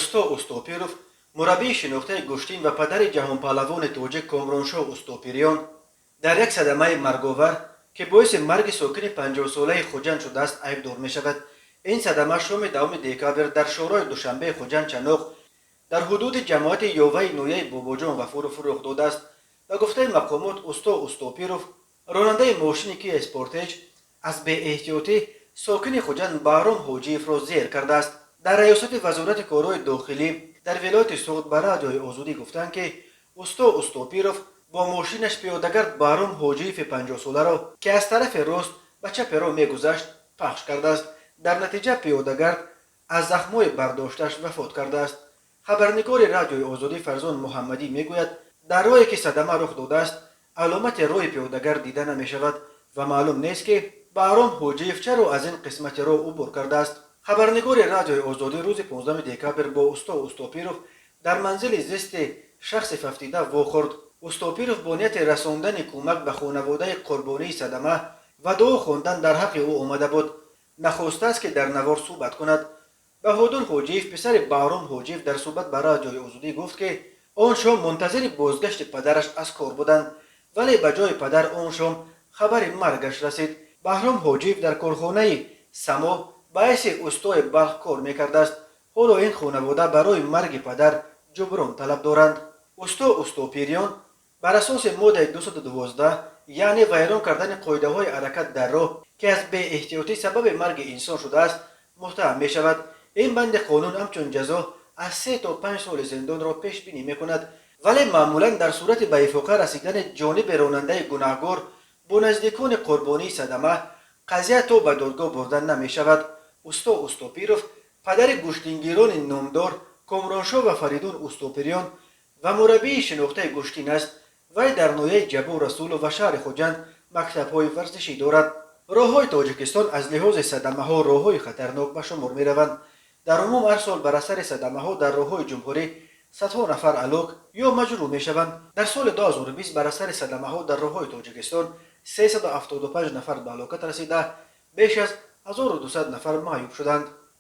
اوستا اوستوپیروف مربی شناخته گشتین و پدر جهانپهلوان توجیک کامرانشاه اوستوپیریان در یک صدمه مرگاور که باعث مرگ ساکن 50 ساله خوجند شده است عیبدار می شود. این صدمه شام دوم دکامبر در شورای دوشنبه خوجند چنوق در حدود جماعت یاوه نویه باباجان غفور رخ داده است. و گفته مقامات اوستا اوستوپیروف راننده ماشین کیا اسپورتیج از بی احتیاطی ساکن خوجند بهرام حاجیف را زیر کرده است. در ریاست وزارت کارهای داخلی در ولایت سوغد به رادیوی آزادی گفتند که اوستا اوستوپیروف با ماشینش پیادهگرد بهرام حاجیف 50 ساله را که از طرف راست به چپ را میگذشت پخش کرده است. در نتیجه پیادهگرد از زخم‌های برداشتش وفات کرده است. خبرنگار رادیوی آزادی فرزان محمدی میگوید در راهی که صدمه رخ داده است علامت راه پیادهگرد دیده نمی شود و معلوم نیست که بهرام حاجیف چرا از این قسمت راه عبور کرده است. خبرنگار رادیوی آزادی روز 15 دکامبر با اوستا اوستوپیروف در منزل زیست شخص ففتیده واخورد. اوستوپیروف با نیت رساندن کمک به خانواده قربانی صدمه و دعا خواندن در حق او آمده بود. نخواسته است که در نوار صحبت کند. بهادر حاجیف پسر بهرام حاجیف در صحبت به رادیوی آزادی گفت که آن شام منتظر بازگشت پدرش از کار بودند ولی به جای پدر آن شام خبر مرگش رسید. بهرام حاجیف در کارخانه سما به حیث استای بلخ کار میکرده است. حالا این خانواده برای مرگ پدر جبران طلب دارند. اوستا اوستوپیریان بر اساس ماده 212 یعنی ویران کردن قاعده های حرکت در راه که از بی احتیاطی سبب مرگ انسان شده است متهم می شود. این بند قانون همچون جزا از 3 تا 5 سال زندان را پیش بینی می کند ولی معمولا در صورت به افاقه رسیدن جانب راننده گناهکار با نزدیکان قربانی صدمه قضیه تا به دادگاه بردن نمی شود. اوستا اوستوپیروف پدر گشتینگیران نامدار کامرانشاه و فریدون اوستوپیریان و مربی شناخته گشتین است. وی در نویه جبو رسول و شهر خوجند مکتب‌های ورزشی دارد. راه‌های تاجیکستان از لحاظ صدمه‌ها راه‌های خطرناک به شمار می‌روند. در عموم هر سال بر اثر صدمه‌ها در راه‌های جمهوری صدها نفر هلاک یا مجروح می‌شوند. در سال 2020 بر اثر صدمه‌ها در راه‌های تاجیکستان 375 نفر به هلاکت رسیده، بیش از 1200 نفر معیوب شدند.